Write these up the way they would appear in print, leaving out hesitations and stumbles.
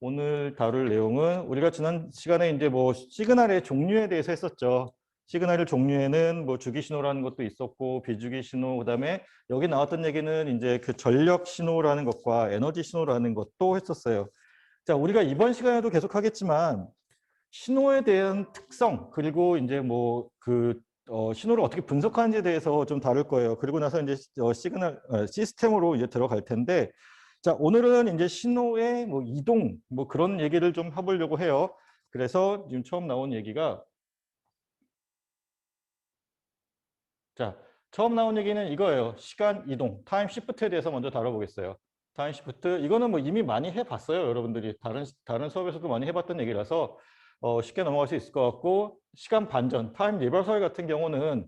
오늘 다룰 내용은 우리가 지난 시간에 이제 뭐 시그널의 종류에 대해서 했었죠. 시그널의 종류에는 뭐 주기 신호라는 것도 있었고 비주기 신호, 그다음에 여기 나왔던 얘기는 이제 그 전력 신호라는 것과 에너지 신호라는 것도 했었어요. 자, 우리가 이번 시간에도 계속 하겠지만 신호에 대한 특성, 그리고 이제 뭐 그 신호를 어떻게 분석하는지에 대해서 좀 다룰 거예요. 그리고 나서 이제 시그널 시스템으로 이제 들어갈 텐데, 자, 오늘은 이제 신호의 뭐 이동 뭐 그런 얘기를 좀 해보려고 해요. 그래서 지금 처음 나온 얘기가, 자, 처음 나온 얘기는 이거예요. 시간 이동, 타임 시프트에 대해서 먼저 다뤄보겠어요. 타임 시프트, 이거는 뭐 이미 많이 해봤어요. 여러분들이 다른 수업에서도 많이 해봤던 얘기라서 쉽게 넘어갈 수 있을 것 같고, 시간 반전, 타임 리버설 같은 경우는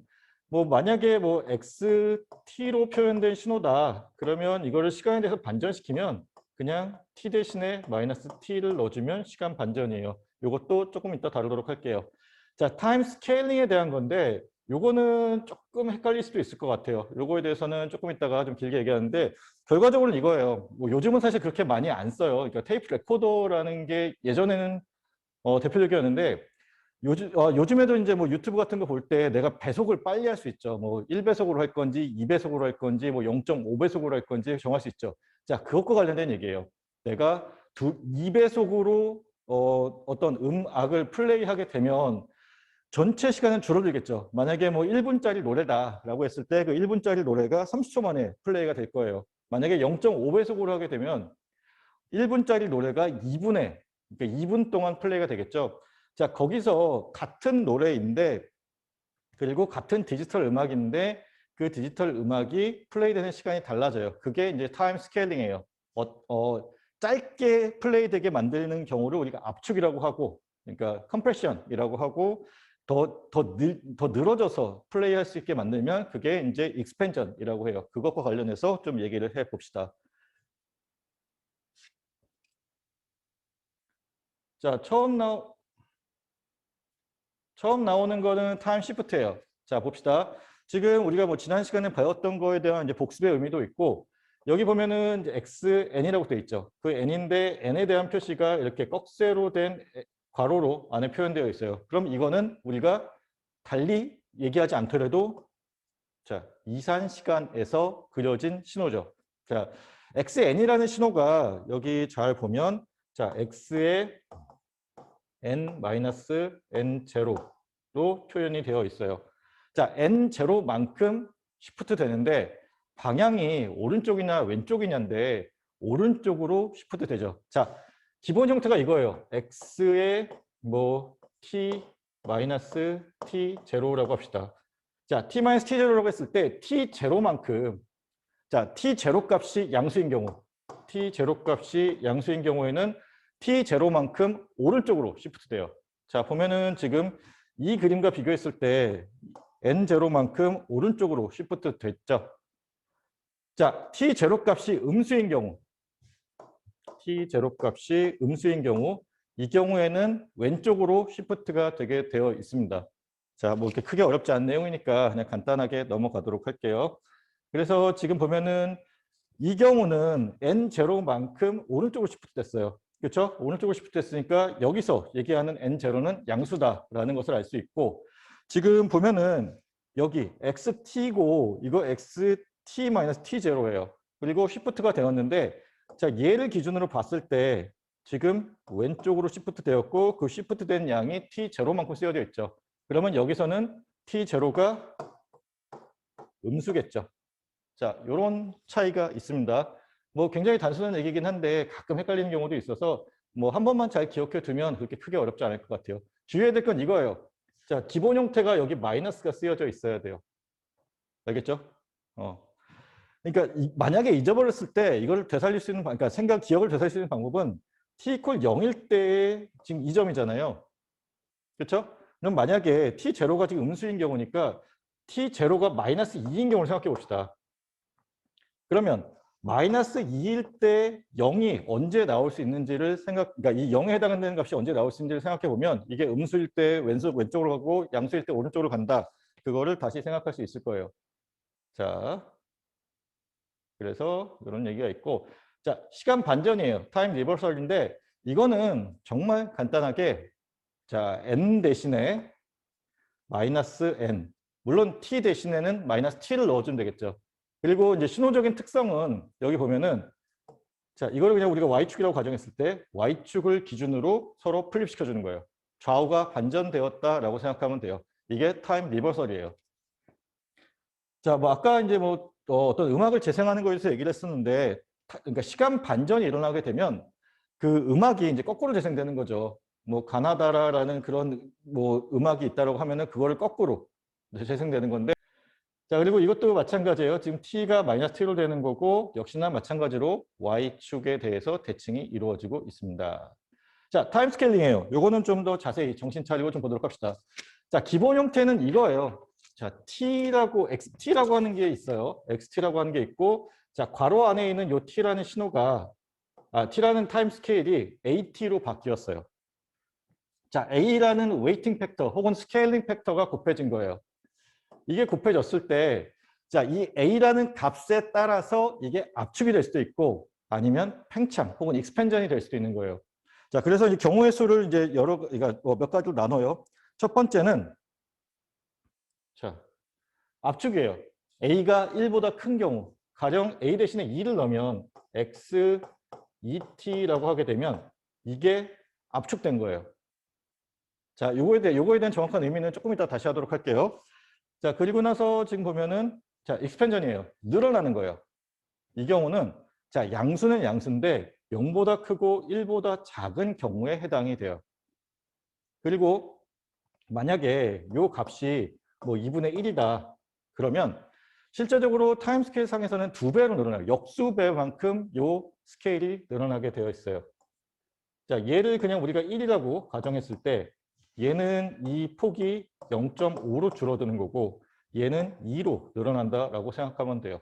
뭐 만약에 뭐 XT로 표현된 신호다. 그러면 이거를 시간에 대해서 반전시키면 그냥 T 대신에 마이너스 T를 넣어주면 시간 반전이에요. 이것도 조금 이따 다루도록 할게요. 자, 타임 스케일링에 대한 건데, 요거는 조금 헷갈릴 수도 있을 것 같아요. 요거에 대해서는 조금 이따가 좀 길게 얘기하는데, 결과적으로는 이거예요. 뭐 요즘은 사실 그렇게 많이 안 써요. 그러니까 테이프 레코더라는 게 예전에는 대표적이었는데, 요즘에도 이제 뭐 유튜브 같은 거 볼 때 내가 배속을 빨리 할 수 있죠. 뭐 1배속으로 할 건지 2배속으로 할 건지 뭐 0.5배속으로 할 건지 정할 수 있죠. 자, 그것과 관련된 얘기예요. 내가 2배속으로 어떤 음악을 플레이하게 되면 전체 시간은 줄어들겠죠. 만약에 뭐 1분짜리 노래다라고 했을 때 그 1분짜리 노래가 30초 만에 플레이가 될 거예요. 만약에 0.5배속으로 하게 되면 1분짜리 노래가 2분에, 그러니까 2분 동안 플레이가 되겠죠. 자, 거기서 같은 노래인데, 그리고 같은 디지털 음악인데 그 디지털 음악이 플레이되는 시간이 달라져요. 그게 이제 타임 스케일링이에요. 짧게 플레이되게 만드는 경우를 우리가 압축이라고 하고, 그러니까 컴프레션이라고 하고, 더 늘어져서 플레이할 수 있게 만들면 그게 이제 익스펜전이라고 해요. 그것과 관련해서 좀 얘기를 해 봅시다. 자, 처음 나오는 거는 타임 시프트예요. 자, 봅시다. 지금 우리가 뭐 지난 시간에 배웠던 거에 대한 이제 복습의 의미도 있고, 여기 보면은 이제 xn이라고 되어 있죠. 그 n인데 n에 대한 표시가 이렇게 꺽쇠로 된 괄호로 안에 표현되어 있어요. 그럼 이거는 우리가 달리 얘기하지 않더라도, 자, 이산 시간에서 그려진 신호죠. 자, xn이라는 신호가 여기 잘 보면, 자, x의 n-n0로 표현이 되어 있어요. 자, n0만큼 시프트 되는데 방향이 오른쪽이냐 왼쪽이냐인데 오른쪽으로 시프트 되죠. 자, 기본 형태가 이거예요. x의 뭐 t-t0라고 합시다. 자, t-t0라고 했을 때 t0만큼, 자, t0 값이 양수인 경우, t0 값이 양수인 경우에는 t0만큼 오른쪽으로 시프트 돼요. 자, 보면은 지금 이 그림과 비교했을 때 n0만큼 오른쪽으로 시프트 됐죠. 자, t0 값이 음수인 경우, t0 값이 음수인 경우, 이 경우에는 왼쪽으로 시프트가 되게 되어 있습니다. 자, 뭐 이렇게 크게 어렵지 않은 내용이니까 그냥 간단하게 넘어가도록 할게요. 그래서 지금 보면은 이 경우는 n0만큼 오른쪽으로 시프트 됐어요. 그렇죠? 오른쪽으로 시프트 됐으니까 여기서 얘기하는 n0는 양수다라는 것을 알 수 있고, 지금 보면은 여기 xt고 이거 xt-t0예요. 그리고 시프트가 되었는데, 자, 얘를 기준으로 봤을 때 지금 왼쪽으로 시프트 되었고 그 시프트 된 양이 t0만큼 쓰여져 있죠. 그러면 여기서는 t0가 음수겠죠. 자, 이런 차이가 있습니다. 뭐 굉장히 단순한 얘기긴 한데 가끔 헷갈리는 경우도 있어서 뭐 한 번만 잘 기억해 두면 그렇게 크게 어렵지 않을 것 같아요. 주의해야 될 건 이거예요. 자, 기본 형태가 여기 마이너스가 쓰여져 있어야 돼요. 알겠죠? 그러니까 만약에 잊어버렸을 때 이걸 되살릴 수 있는 그러니까 기억을 되살릴 수 있는 방법은 t = 0일 때의 지금 이 점이잖아요. 그렇죠? 그럼 만약에 t0가 지금 음수인 경우니까 t0가 마이너스 2인 경우를 생각해 봅시다. 그러면 마이너스 2일 때 0이 언제 나올 수 있는지를 그러니까 이 0에 해당되는 값이 언제 나올 수 있는지를 생각해 보면 이게 음수일 때 왼쪽으로 가고 양수일 때 오른쪽으로 간다. 그거를 다시 생각할 수 있을 거예요. 자, 그래서 이런 얘기가 있고, 자, 시간 반전이에요. 타임 리버설인데 이거는 정말 간단하게 자, n 대신에 마이너스 n. 물론 t 대신에는 마이너스 t를 넣어주면 되겠죠. 그리고 이제 신호적인 특성은 여기 보면은 자, 이거를 그냥 우리가 y축이라고 가정했을 때 y축을 기준으로 서로 플립시켜 주는 거예요. 좌우가 반전되었다라고 생각하면 돼요. 이게 타임 리버설이에요. 자, 뭐 아까 이제 뭐 어떤 음악을 재생하는 거에 대해서 얘기를 했었는데, 그러니까 시간 반전이 일어나게 되면 그 음악이 이제 거꾸로 재생되는 거죠. 뭐 가나다라라는 그런 뭐 음악이 있다라고 하면은 그거를 거꾸로 재생되는 건데, 자, 그리고 이것도 마찬가지예요. 지금 t가 마이너스 t로 되는 거고, 역시나 마찬가지로 y축에 대해서 대칭이 이루어지고 있습니다. 자, 타임 스케일링이에요. 요거는 좀 더 자세히 정신 차리고 좀 보도록 합시다. 자, 기본 형태는 이거예요. 자, xt라고 하는 게 있어요. xt라고 하는 게 있고, 자, 괄호 안에 있는 요 t라는 신호가, t라는 타임 스케일이 at로 바뀌었어요. 자, a라는 웨이팅 팩터 혹은 스케일링 팩터가 곱해진 거예요. 이게 곱해졌을 때, 자, 이 a라는 값에 따라서 이게 압축이 될 수도 있고, 아니면 팽창 혹은 익스펜전이 될 수도 있는 거예요. 자, 그래서 이 경우의 수를 이제 그러니까 몇 가지로 나눠요. 첫 번째는, 자, 압축이에요. a가 1보다 큰 경우, 가령 a 대신에 2를 넣으면 x 2t라고 하게 되면 이게 압축된 거예요. 자, 요거에 대한 정확한 의미는 조금 이따 다시 하도록 할게요. 자, 그리고 나서 지금 보면은 자, 익스펜전이에요. 늘어나는 거예요. 이 경우는 자, 양수는 양수인데 0보다 크고 1보다 작은 경우에 해당이 돼요. 그리고 만약에 요 값이 뭐 2분의 1이다. 그러면 실제적으로 타임 스케일 상에서는 2배로 늘어나요. 역수배만큼 요 스케일이 늘어나게 되어 있어요. 자, 얘를 그냥 우리가 1이라고 가정했을 때 얘는 이 폭이 0.5로 줄어드는 거고 얘는 2로 늘어난다라고 생각하면 돼요.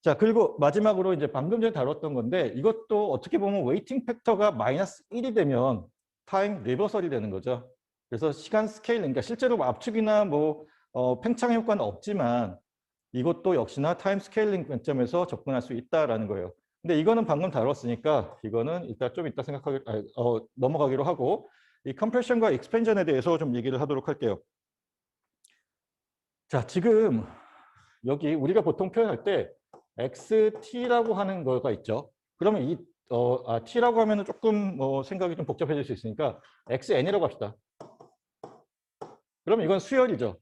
자, 그리고 마지막으로 이제 방금 전에 다뤘던 건데 이것도 어떻게 보면 웨이팅 팩터가 마이너스 1이 되면 타임 리버설이 되는 거죠. 그래서 시간 스케일링, 그러니까 실제로 압축이나 뭐 팽창 효과는 없지만 이것도 역시나 타임 스케일링 관점에서 접근할 수 있다라는 거예요. 근데 이거는 방금 다뤘으니까 이거는 좀 이따 넘어가기로 하고 이 컴프레션과 익스펜션에 대해서 좀 얘기를 하도록 할게요. 자, 지금 여기 우리가 보통 표현할 때 XT라고 하는 거가 있죠. 그러면 T라고 하면 조금 생각이 좀 복잡해질 수 있으니까 XN이라고 합시다. 그러면 이건 수열이죠.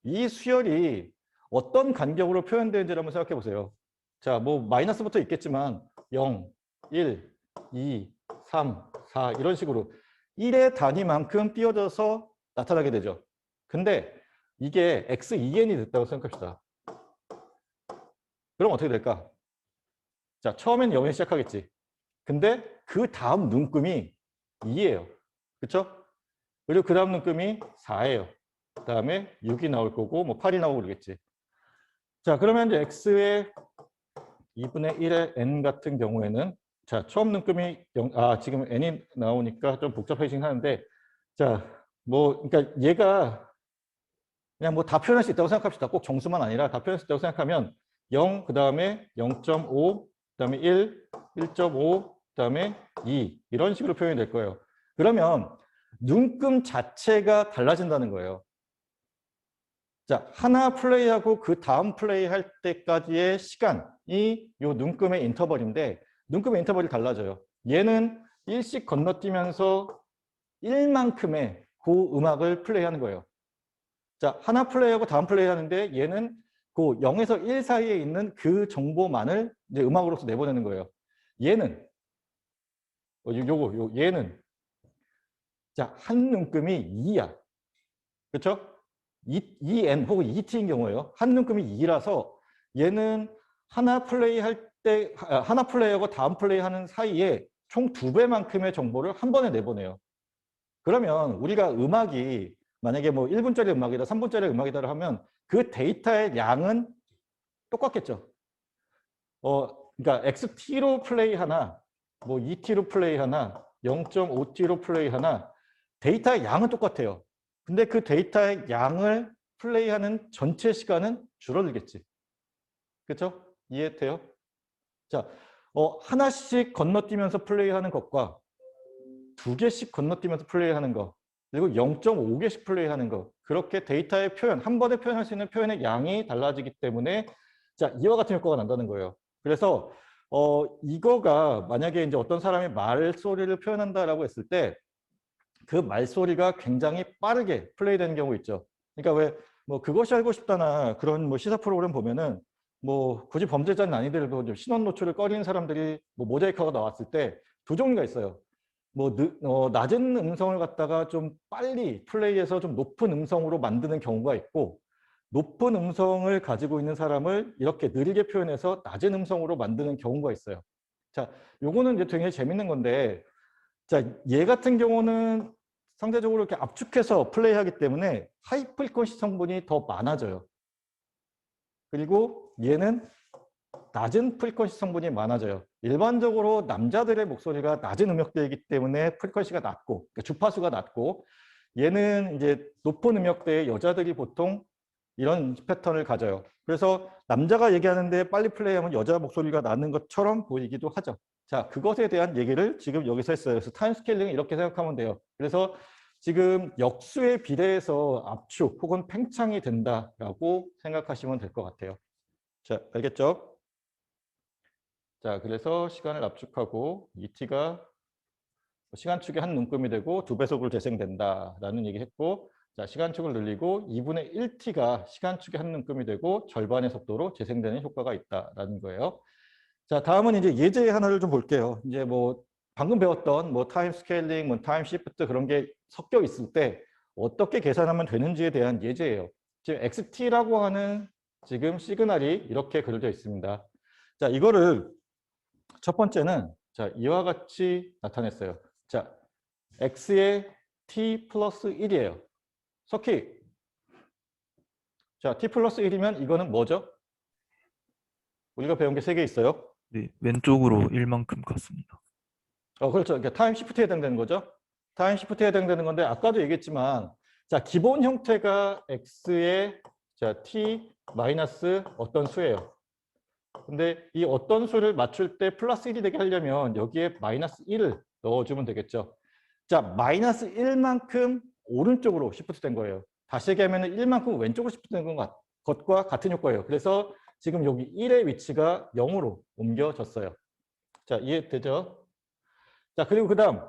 이 수열이 어떤 간격으로 표현되는지를 한번 생각해 보세요. 자, 뭐 마이너스부터 있겠지만 0, 1, 2, 3, 4 이런 식으로 1의 단위만큼 띄어져서 나타나게 되죠. 근데 이게 X2n이 됐다고 생각합시다. 그럼 어떻게 될까? 자, 처음엔 0에 시작하겠지. 근데 그 다음 눈금이 2예요. 그렇죠? 그리고 그 다음 눈금이 4예요. 그 다음에 6이 나올 거고 뭐 8이 나오고 그러겠지. 자, 그러면 이제 x의 2분의 1의 n 같은 경우에는 자, 처음 눈금이 지금 n이 나오니까 좀 복잡해지긴 하는데 자, 뭐 그러니까 얘가 그냥 뭐 다 표현할 수 있다고 생각합시다. 꼭 정수만 아니라 다 표현할 수 있다고 생각하면 0, 그 다음에 0.5, 그 다음에 1, 1.5, 그 다음에 2 이런 식으로 표현이 될 거예요. 그러면 눈금 자체가 달라진다는 거예요. 자, 하나 플레이하고 그 다음 플레이할 때까지의 시간이 요 눈금의 인터벌인데 눈금의 인터벌이 달라져요. 얘는 1씩 건너뛰면서 1만큼의 그 음악을 플레이하는 거예요. 자, 하나 플레이하고 다음 플레이하는데 얘는 그 0에서 1 사이에 있는 그 정보만을 이제 음악으로서 내보내는 거예요. 얘는 얘는 자, 한 눈금이 2야. 그렇죠? 2n 혹은 2t인 경우에요. 한 눈금이 2라서 얘는 하나 플레이하고 다음 플레이하는 사이에 총 2배만큼의 정보를 한 번에 내보내요. 그러면 우리가 음악이 만약에 뭐 1분짜리 음악이다, 3분짜리 음악이다 하면 그 데이터의 양은 똑같겠죠. 그러니까 XT로 플레이하나, 뭐 2T로 플레이하나, 0.5T로 플레이하나 데이터의 양은 똑같아요. 근데 그 데이터의 양을 플레이하는 전체 시간은 줄어들겠지. 그렇죠? 이해돼요? 자, 하나씩 건너뛰면서 플레이하는 것과 2개씩 건너뛰면서 플레이하는 거, 그리고 0.5개씩 플레이하는 거, 그렇게 데이터의 표현, 한 번에 표현할 수 있는 표현의 양이 달라지기 때문에 자, 이와 같은 효과가 난다는 거예요. 그래서 이거가 만약에 이제 어떤 사람이 말소리를 표현한다라고 했을 때 그 말소리가 굉장히 빠르게 플레이되는 경우 있죠. 그러니까 왜 뭐 그것이 알고 싶다나 그런 뭐 시사 프로그램 보면은 뭐 굳이 범죄자는 아니더라도 좀 신원 노출을 꺼리는 사람들이 뭐 모자이크가 나왔을 때 두 종류가 있어요. 뭐 낮은 음성을 갖다가 좀 빨리 플레이해서 좀 높은 음성으로 만드는 경우가 있고, 높은 음성을 가지고 있는 사람을 이렇게 느리게 표현해서 낮은 음성으로 만드는 경우가 있어요. 자, 요거는 이제 굉장히 재밌는 건데, 자, 얘 같은 경우는 상대적으로 이렇게 압축해서 플레이하기 때문에 하이 프리퀀시 성분이 더 많아져요. 그리고 얘는 낮은 프리퀀시 성분이 많아져요. 일반적으로 남자들의 목소리가 낮은 음역대이기 때문에 프리퀀시가 낮고, 그러니까 주파수가 낮고, 얘는 이제 높은 음역대의 여자들이 보통 이런 패턴을 가져요. 그래서 남자가 얘기하는데 빨리 플레이하면 여자 목소리가 나는 것처럼 보이기도 하죠. 자, 그것에 대한 얘기를 지금 여기서 했어요. 그래서 타임 스케일링 이렇게 생각하면 돼요. 그래서 지금 역수에 비례해서 압축 혹은 팽창이 된다라고 생각하시면 될 것 같아요. 자, 알겠죠? 자, 그래서 시간을 압축하고 ET가 시간축의 한 눈금이 되고 2배속으로 재생된다라는 얘기 했고, 자, 시간축을 늘리고 2분의 1t가 시간축의 한 눈금이 되고 절반의 속도로 재생되는 효과가 있다라는 거예요. 자, 다음은 이제 예제 하나를 좀 볼게요. 이제 뭐 방금 배웠던 뭐 타임 스케일링, 뭐 타임 시프트 그런 게 섞여 있을 때 어떻게 계산하면 되는지에 대한 예제예요. 지금 XT라고 하는 지금 시그널이 이렇게 그려져 있습니다. 자, 이거를 첫 번째는 자, 이와 같이 나타냈어요. 자, x의 t 플러스 1이에요. 석희. 자, t 플러스 1이면 이거는 뭐죠? 우리가 배운 게 3개 있어요. 네, 왼쪽으로 1만큼 갔습니다. 그렇죠. 그러니까 타임 시프트에 해당되는 거죠. 타임 시프트에 해당되는 건데 아까도 얘기했지만 자, 기본 형태가 x의 자, t 마이너스 어떤 수예요. 근데 이 어떤 수를 맞출 때 플러스 1이 되게 하려면 여기에 마이너스 1을 넣어주면 되겠죠. 자, 마이너스 1만큼 오른쪽으로 시프트 된 거예요. 다시 얘기하면 1만큼 왼쪽으로 시프트 된 것과 같은 효과예요. 그래서 지금 여기 1의 위치가 0으로 옮겨졌어요. 자, 이해되죠? 자, 그리고 그 다음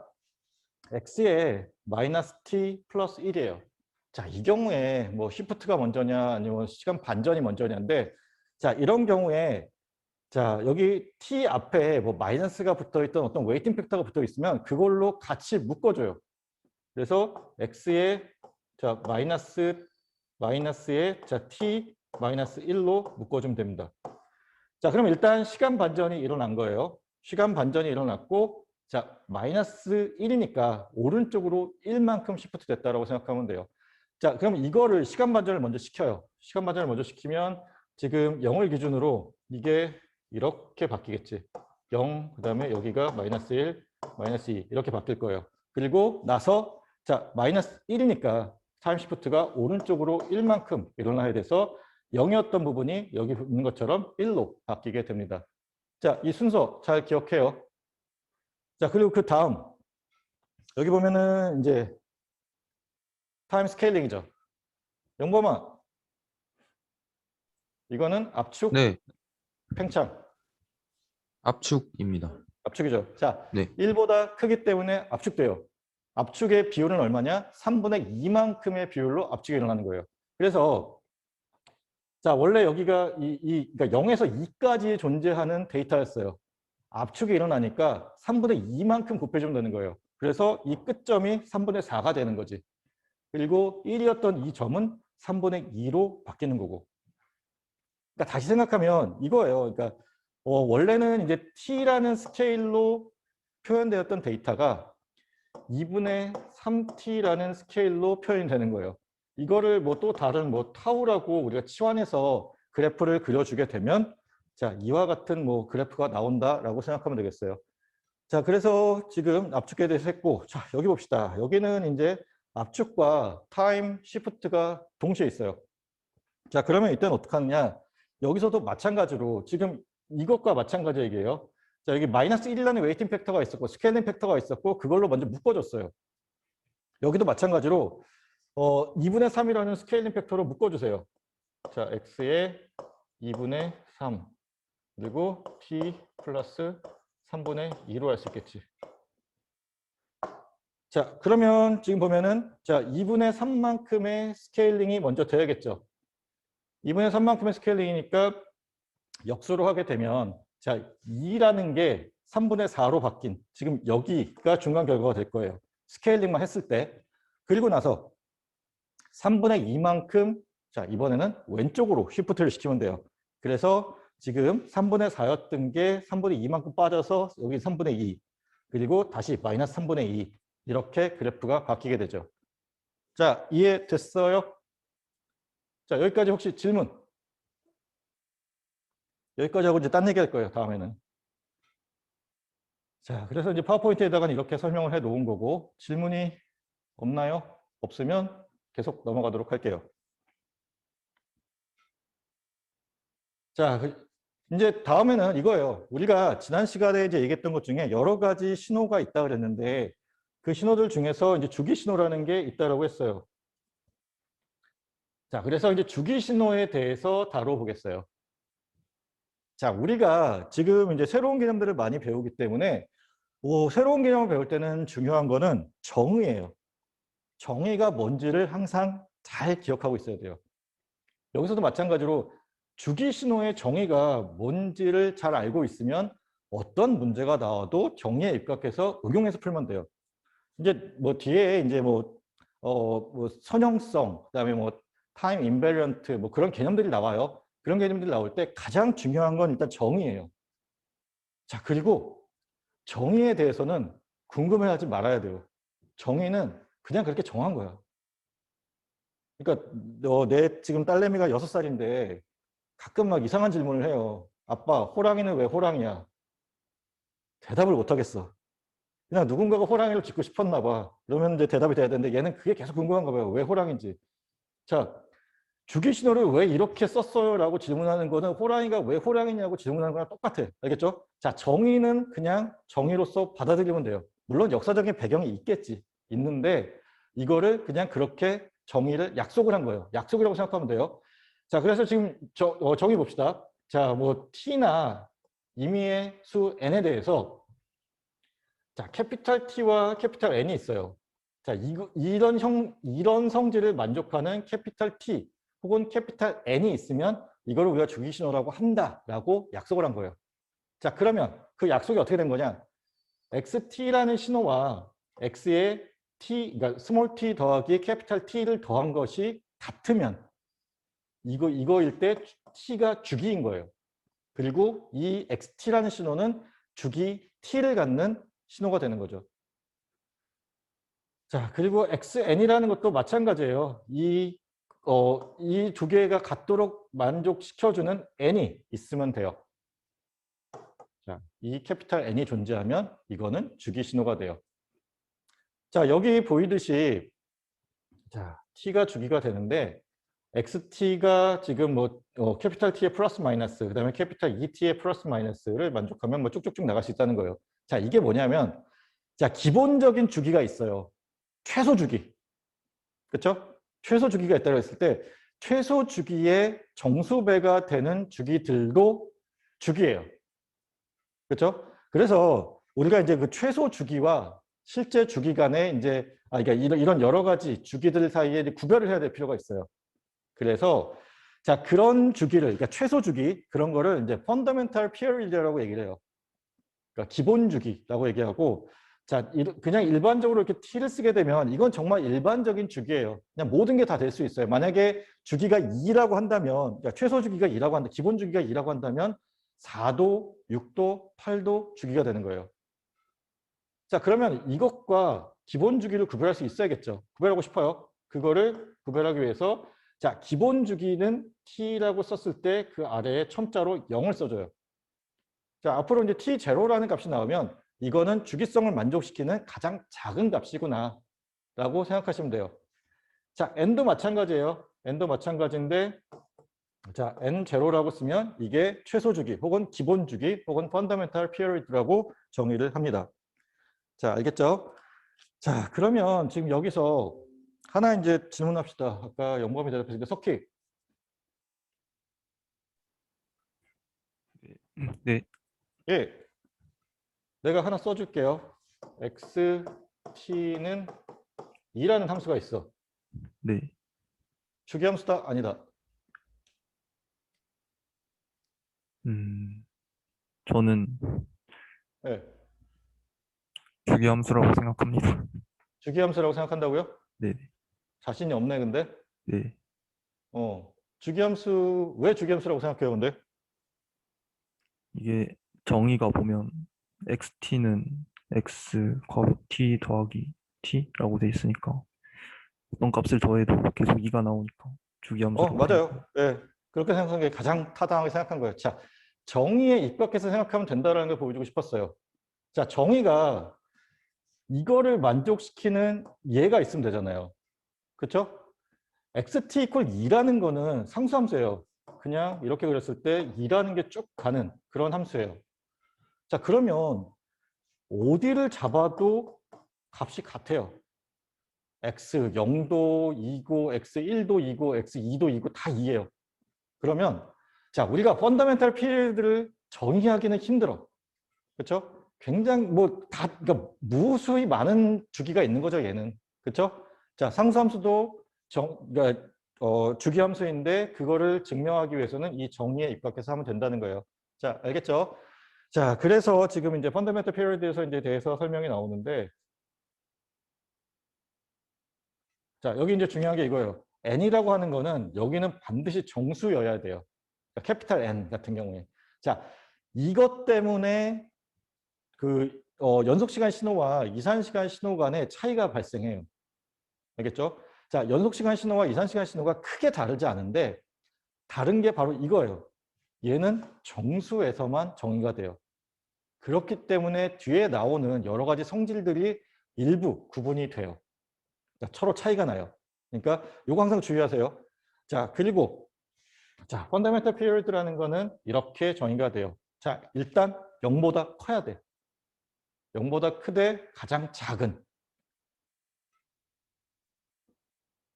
x에 마이너스 t 플러스 1이에요. 자, 이 경우에 뭐 시프트가 먼저냐 아니면 시간 반전이 먼저냐인데, 자, 이런 경우에 자, 여기 t 앞에 뭐 마이너스가 붙어 있던 어떤 웨이팅 팩터가 붙어 있으면 그걸로 같이 묶어줘요. 그래서 x에 자 마이너스에 자 t 마이너스 1로 묶어주면 됩니다. 자, 그럼 일단 시간 반전이 일어난 거예요. 시간 반전이 일어났고, 자, 마이너스 1이니까 오른쪽으로 1만큼 시프트 됐다라고 생각하면 돼요. 자, 그럼 이거를 시간 반전을 먼저 시켜요. 시간 반전을 먼저 시키면 지금 0을 기준으로 이게 이렇게 바뀌겠지. 0, 그 다음에 여기가 마이너스 1, 마이너스 2 이렇게 바뀔 거예요. 그리고 나서 자, 마이너스 1이니까 타임 시프트가 오른쪽으로 1만큼 일어나야 돼서 0이었던 부분이 여기 있는 것처럼 1로 바뀌게 됩니다. 자, 이 순서 잘 기억해요. 자, 그리고 그 다음 여기 보면은 이제 타임 스케일링이죠. 영범아, 이거는 압축, 네, 팽창. 압축입니다. 압축이죠. 자, 네, 1보다 크기 때문에 압축돼요. 압축의 비율은 얼마냐? 3분의 2만큼의 비율로 압축이 일어나는 거예요. 그래서 자, 원래 여기가 그러니까 0에서 2까지 존재하는 데이터였어요. 압축이 일어나니까 3분의 2만큼 곱해주면 되는 거예요. 그래서 이 끝점이 3분의 4가 되는 거지. 그리고 1이었던 이 점은 3분의 2로 바뀌는 거고. 그러니까 다시 생각하면 이거예요. 그러니까 원래는 이제 t라는 스케일로 표현되었던 데이터가 2분의 3t라는 스케일로 표현이 되는 거예요. 이거를 뭐 또 다른 뭐 타우라고 우리가 치환해서 그래프를 그려주게 되면 자, 이와 같은 뭐 그래프가 나온다라고 생각하면 되겠어요. 자, 그래서 지금 압축에 대해서 했고, 자, 여기 봅시다. 여기는 이제 압축과 타임 시프트가 동시에 있어요. 자, 그러면 이때는 어떻게 하느냐? 여기서도 마찬가지로 지금 이것과 마찬가지 얘기예요. 자, 여기 마이너스 1이라는 웨이팅 팩터가 있었고 스케일링 팩터가 있었고 그걸로 먼저 묶어줬어요. 여기도 마찬가지로 2분의 3이라는 스케일링 팩터로 묶어주세요. 자, x에 2분의 3 그리고 t 플러스 3분의 2로 할 수 있겠지. 자, 그러면 지금 보면은 자 2분의 3만큼의 스케일링이 먼저 돼야겠죠. 2분의 3만큼의 스케일링이니까 역수로 하게 되면 자 2라는 게 3분의 4로 바뀐 지금 여기가 중간 결과가 될 거예요. 스케일링만 했을 때. 그리고 나서 3분의 2만큼 자 이번에는 왼쪽으로 쉬프트를 시키면 돼요. 그래서 지금 3분의 4였던 게 3분의 2만큼 빠져서 여기 3분의 2 그리고 다시 마이너스 3분의 2 이렇게 그래프가 바뀌게 되죠. 자 이해됐어요? 자 여기까지 혹시 질문? 여기까지 하고 이제 딴 얘기 할 거예요. 다음에는. 자 그래서 이제 파워포인트에다가는 이렇게 설명을 해 놓은 거고 질문이 없나요? 없으면 계속 넘어가도록 할게요. 자, 이제 다음에는 이거예요. 우리가 지난 시간에 이제 얘기했던 것 중에 여러 가지 신호가 있다 그랬는데 그 신호들 중에서 이제 주기 신호라는 게 있다라고 했어요. 자, 그래서 이제 주기 신호에 대해서 다뤄보겠어요. 자, 우리가 지금 이제 새로운 개념들을 많이 배우기 때문에 새로운 개념을 배울 때는 중요한 거는 정의예요. 정의가 뭔지를 항상 잘 기억하고 있어야 돼요. 여기서도 마찬가지로 주기 신호의 정의가 뭔지를 잘 알고 있으면 어떤 문제가 나와도 정의에 입각해서 응용해서 풀면 돼요. 이제 뭐 뒤에 이제 뭐 선형성, 그다음에 뭐 타임 인베리언트 뭐 그런 개념들이 나와요. 그런 개념들이 나올 때 가장 중요한 건 일단 정의예요. 자, 그리고 정의에 대해서는 궁금해하지 말아야 돼요. 정의는 그냥 그렇게 정한 거야. 그러니까 내 지금 딸내미가 6살인데 가끔 막 이상한 질문을 해요. 아빠, 호랑이는 왜 호랑이야? 대답을 못 하겠어. 그냥 누군가가 호랑이를 짓고 싶었나 봐. 그러면 이제 대답이 돼야 되는데 얘는 그게 계속 궁금한가 봐요. 왜 호랑인지. 자, 주기 신호를 왜 이렇게 썼어요? 라고 질문하는 거는 호랑이가 왜 호랑이냐고 질문하는 거랑 똑같아. 알겠죠? 자, 정의는 그냥 정의로서 받아들이면 돼요. 물론 역사적인 배경이 있겠지. 있는데 이거를 그냥 그렇게 정의를 약속을 한 거예요. 약속이라고 생각하면 돼요. 자, 그래서 지금 정의 봅시다. 자, 뭐 t나 임의의 수 n에 대해서 자, 캐피탈 T와 캐피탈 N이 있어요. 자, 이런 성질을 만족하는 캐피탈 T 혹은 캐피탈 N이 있으면 이걸 우리가 주기 신호라고 한다라고 약속을 한 거예요. 자, 그러면 그 약속이 어떻게 된 거냐? XT라는 신호와 X의 T, 그러니까 스몰 t 더하기 캐피탈 T를 더한 것이 같으면 이거일 때 T가 주기인 거예요. 그리고 이 XT라는 신호는 주기 T를 갖는 신호가 되는 거죠. 자, 그리고 XN이라는 것도 마찬가지예요. 이 두 개가 같도록 만족시켜주는 N이 있으면 돼요. 자, 이 캐피탈 N이 존재하면 이거는 주기 신호가 돼요. 자, 여기 보이듯이 자, T가 주기가 되는데 XT가 지금 뭐 캐피탈 T의 플러스 마이너스, 그다음에 캐피탈 ET의 플러스 마이너스를 만족하면 뭐 쭉쭉쭉 나갈 수 있다는 거예요. 자, 이게 뭐냐면 자, 기본적인 주기가 있어요. 최소 주기. 그렇죠? 최소 주기가 있다고 했을 때 최소 주기의 정수배가 되는 주기들도 주기예요. 그렇죠? 그래서 우리가 이제 그 최소 주기와 실제 주기 간에 이제 그러니까 이런 여러 가지 주기들 사이에 구별을 해야 될 필요가 있어요. 그래서 자, 그런 주기를 그러니까 최소 주기 그런 거를 이제 펀더멘탈 피어리드라고 얘기를 해요. 그러니까 기본 주기라고 얘기하고 자, 그냥 일반적으로 이렇게 t를 쓰게 되면 이건 정말 일반적인 주기예요. 그냥 모든 게 다 될 수 있어요. 만약에 주기가 2라고 한다면 그러니까 최소 주기가 2라고 한다. 기본 주기가 2라고 한다면 4도, 6도, 8도 주기가 되는 거예요. 자, 그러면 이것과 기본 주기를 구별할 수 있어야겠죠. 구별하고 싶어요. 그거를 구별하기 위해서 자, 기본 주기는 t라고 썼을 때 그 아래에 첨자로 0을 써줘요. 자, 앞으로 이제 t0라는 값이 나오면 이거는 주기성을 만족시키는 가장 작은 값이구나 라고 생각하시면 돼요. 자, n도 마찬가지예요. n도 마찬가지인데 자, N0라고 쓰면 이게 최소 주기 혹은 기본 주기 혹은 펀더멘탈 피리드라고 정의를 합니다. 자, 알겠죠? 자, 그러면 지금 여기서 하나 이제 질문합시다. 아까 영범이 대답했을 때 석희. 네, 예. 내가 하나 써줄게요. xt는 2라는 함수가 있어. 네. 주기함수다? 아니다. 저는 예. 주기함수라고 생각합니다. 주기함수라고 생각한다고요? 네, 자신이 없네, 근데. 네. 주기함수, 왜 주기함수라고 생각해요, 근데? 이게 정의가 보면 xt는 x 괄호 t 더하기 t라고 돼 있으니까 어떤 값을 더해도 계속 2가 나오니까 주기함수라고 생각합니다. 맞아요. 예. 그렇게 생각한 게 가장 타당하게 생각한 거예요. 자, 정의에 입각해서 생각하면 된다는 걸 보여주고 싶었어요. 자, 정의가 이거를 만족시키는 예가 있으면 되잖아요. 그렇죠? xt 이퀄 2라는 거는 상수함수예요. 그냥 이렇게 그렸을 때 2라는 게 쭉 가는 그런 함수예요. 자, 그러면 어디를 잡아도 값이 같아요. x 0도 2고 x 1도 2고 x 2도 2고 다 2예요. 그러면 자, 우리가 펀더멘탈 필드를 정의하기는 힘들어. 그렇죠? 굉장히 그러니까 무수히 많은 주기가 있는 거죠, 얘는. 그렇죠? 자, 상수함수도 그러니까 주기함수인데 그거를 증명하기 위해서는 이 정의에 입각해서 하면 된다는 거예요. 자, 알겠죠? 자, 그래서 지금 이제 펀더멘털 피리드에서 이제 대해서 설명이 나오는데, 자, 여기 이제 중요한 게 이거예요. n이라고 하는 거는 여기는 반드시 정수여야 돼요. 그러니까 캐피탈 N 같은 경우에. 자, 이것 때문에 그 연속시간 신호와 이산시간 신호 간의 차이가 발생해요. 알겠죠? 자, 연속시간 신호와 이산시간 신호가 크게 다르지 않은데 다른 게 바로 이거예요. 얘는 정수에서만 정의가 돼요. 그렇기 때문에 뒤에 나오는 여러 가지 성질들이 일부 구분이 돼요. 그러니까 서로 차이가 나요. 그러니까 이거 항상 주의하세요. 자, 그리고 자, 펀더멘털 피리드라는 거는 이렇게 정의가 돼요. 자, 일단 0보다 커야 돼. 0보다 크되 가장 작은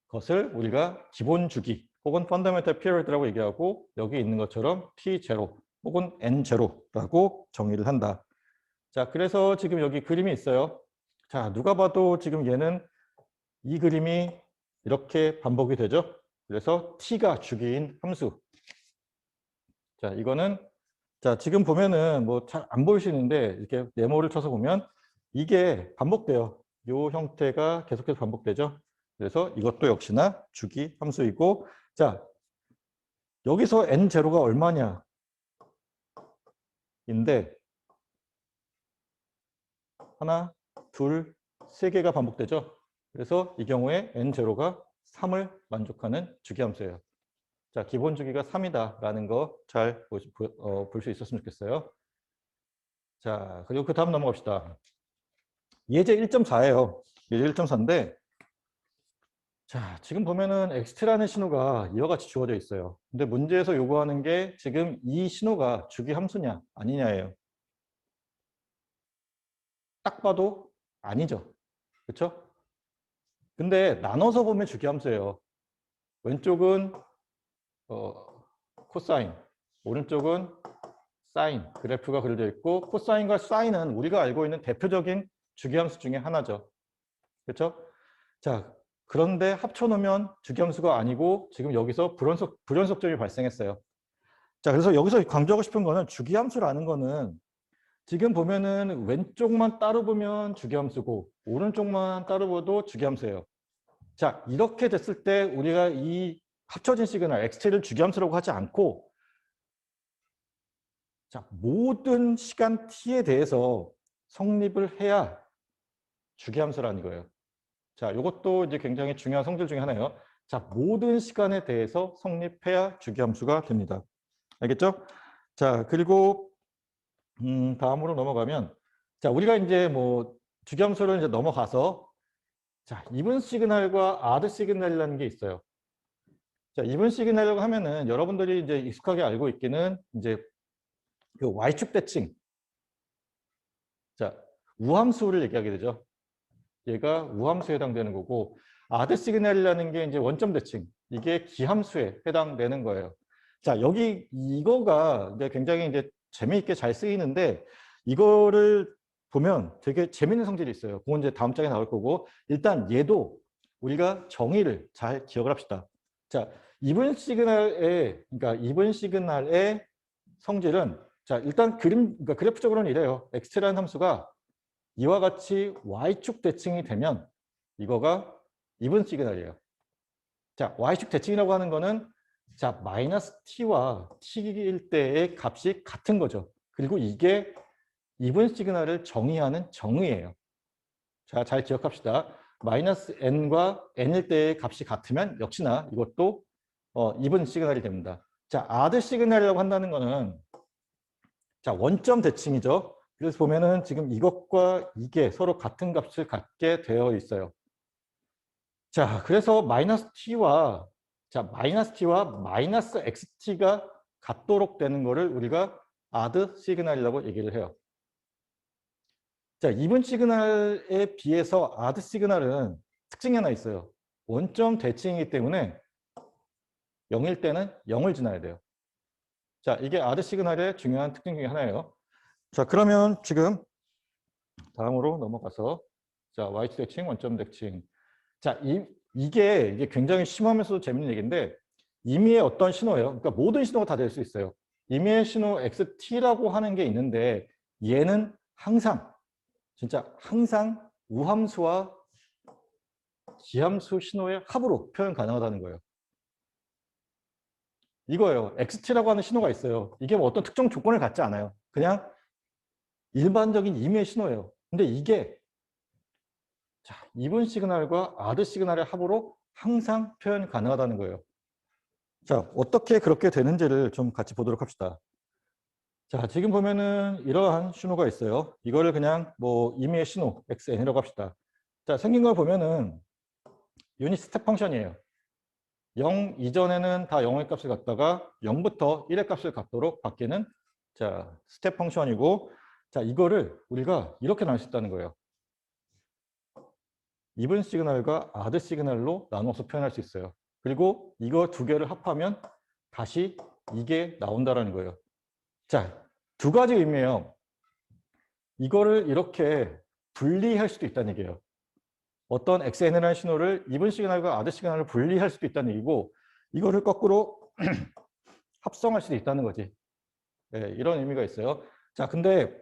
것을 우리가 기본 주기 혹은 펀더멘털 피리드라고 얘기하고 여기 있는 것처럼 T0 혹은 N0라고 정의를 한다. 자, 그래서 지금 여기 그림이 있어요. 자, 누가 봐도 지금 얘는 이 그림이 이렇게 반복이 되죠. 그래서 t가 주기인 함수. 자, 이거는 자, 지금 보면은 뭐 잘 안 보이시는데 이렇게 네모를 쳐서 보면 이게 반복돼요. 이 형태가 계속해서 반복되죠. 그래서 이것도 역시나 주기 함수이고, 자, 여기서 n0가 얼마냐? 인데 하나, 둘, 세 개가 반복되죠. 그래서 이 경우에 n0가 3을 만족하는 주기함수예요. 자, 기본 주기가 3이다라는 거 잘 볼 수 있었으면 좋겠어요. 자, 그리고 그 다음 넘어갑시다. 예제 1.4예요. 예제 1.4인데, 자, 지금 보면은 xt라는 신호가 이와 같이 주어져 있어요. 근데 문제에서 요구하는 게 지금 이 신호가 주기 함수냐 아니냐예요. 딱 봐도 아니죠. 그렇죠? 근데 나눠서 보면 주기 함수예요. 왼쪽은 코사인, 오른쪽은 사인, 그래프가 그려져 있고 코사인과 사인은 우리가 알고 있는 대표적인 주기함수 중에 하나죠. 그렇죠? 자, 그런데 합쳐놓으면 주기함수가 아니고 지금 여기서 불연속점이 발생했어요. 자, 그래서 여기서 강조하고 싶은 거는 주기함수라는 거는 지금 보면은 왼쪽만 따로 보면 주기함수고 오른쪽만 따로 봐도 주기함수예요. 자, 이렇게 됐을 때 우리가 이 합쳐진 시그널 xt를 주기함수라고 하지 않고 자, 모든 시간 t에 대해서 성립을 해야 주기함수라는 거예요. 자, 이것도 이제 굉장히 중요한 성질 중에 하나예요. 자, 모든 시간에 대해서 성립해야 주기함수가 됩니다. 알겠죠? 자, 그리고 다음으로 넘어가면 자, 우리가 이제 뭐 주기함수를 이제 넘어가서 자, 이븐 시그널과 아드 시그널이라는 게 있어요. 자, 이분 시그널이라고 하면은 여러분들이 이제 익숙하게 알고 있기는 이제 그 y축 대칭. 자, 우함수를 얘기하게 되죠. 얘가 우함수에 해당되는 거고, 아드 시그널이라는 게 이제 원점 대칭. 이게 기함수에 해당되는 거예요. 자, 여기 이거가 이제 굉장히 이제 재미있게 잘 쓰이는데, 이거를 보면 되게 재밌는 성질이 있어요. 그건 이제 다음 장에 나올 거고, 일단 얘도 우리가 정의를 잘 기억을 합시다. 자, 이분 시그널의, 그러니까 이분 시그널의 성질은, 자, 일단 그러니까 그래프적으로는 이래요. x라는 함수가 이와 같이 y축 대칭이 되면 이거가 이분 시그널이에요. 자, y축 대칭이라고 하는 거는 자, 마이너스 t와 t일 때의 값이 같은 거죠. 그리고 이게 이분 시그널을 정의하는 정의예요. 자, 잘 기억합시다. 마이너스 n과 n일 때의 값이 같으면 역시나 이것도 이분 시그널이 됩니다. 자, 아드 시그널이라고 한다는 거는 자, 원점 대칭이죠. 그래서 보면은 지금 이것과 이게 서로 같은 값을 갖게 되어 있어요. 자, 그래서 마이너스 t와 마이너스 xt가 같도록 되는 거를 우리가 아드 시그널이라고 얘기를 해요. 자, 이분 시그널에 비해서 아드 시그널은 특징이 하나 있어요. 원점 대칭이기 때문에 0일 때는 0을 지나야 돼요. 자, 이게 아드 시그널의 중요한 특징 중에 하나예요. 자, 그러면 지금 다음으로 넘어가서 자, y축 대칭, 원점 대칭. 자, 이게 굉장히 심하면서도 재밌는 얘기인데 임의의 어떤 신호예요. 그러니까 모든 신호가 다 될 수 있어요. 임의의 신호 xt라고 하는 게 있는데 얘는 항상 진짜 항상 우함수와 기함수 신호의 합으로 표현 가능하다는 거예요. 이거예요. xt라고 하는 신호가 있어요. 이게 뭐 어떤 특정 조건을 갖지 않아요. 그냥 일반적인 임의의 신호예요. 근데 이게 자, 이분 시그널과 아드 시그널의 합으로 항상 표현 가능하다는 거예요. 자, 어떻게 그렇게 되는지를 좀 같이 보도록 합시다. 자, 지금 보면은 이러한 신호가 있어요. 이거를 그냥 뭐 임의의 신호 xn이라고 합시다. 자, 생긴 걸 보면은 유닛 스텝 펑션이에요. 0 이전에는 다 0의 값을 갖다가 0부터 1의 값을 갖도록 바뀌는 자, 스텝 펑션이고 자, 이거를 우리가 이렇게 나눌 수 있다는 거예요. 이분 시그널과 아드 시그널로 나눠서 표현할 수 있어요. 그리고 이거 두 개를 합하면 다시 이게 나온다는 거예요. 자, 두 가지 의미예요. 이거를 이렇게 분리할 수도 있다는 얘기예요. 어떤 XN이라는 신호를 이분 시그널과 아드 시그널을 분리할 수도 있다는 얘기고 이거를 거꾸로 합성할 수도 있다는 거지. 네, 이런 의미가 있어요. 자, 근데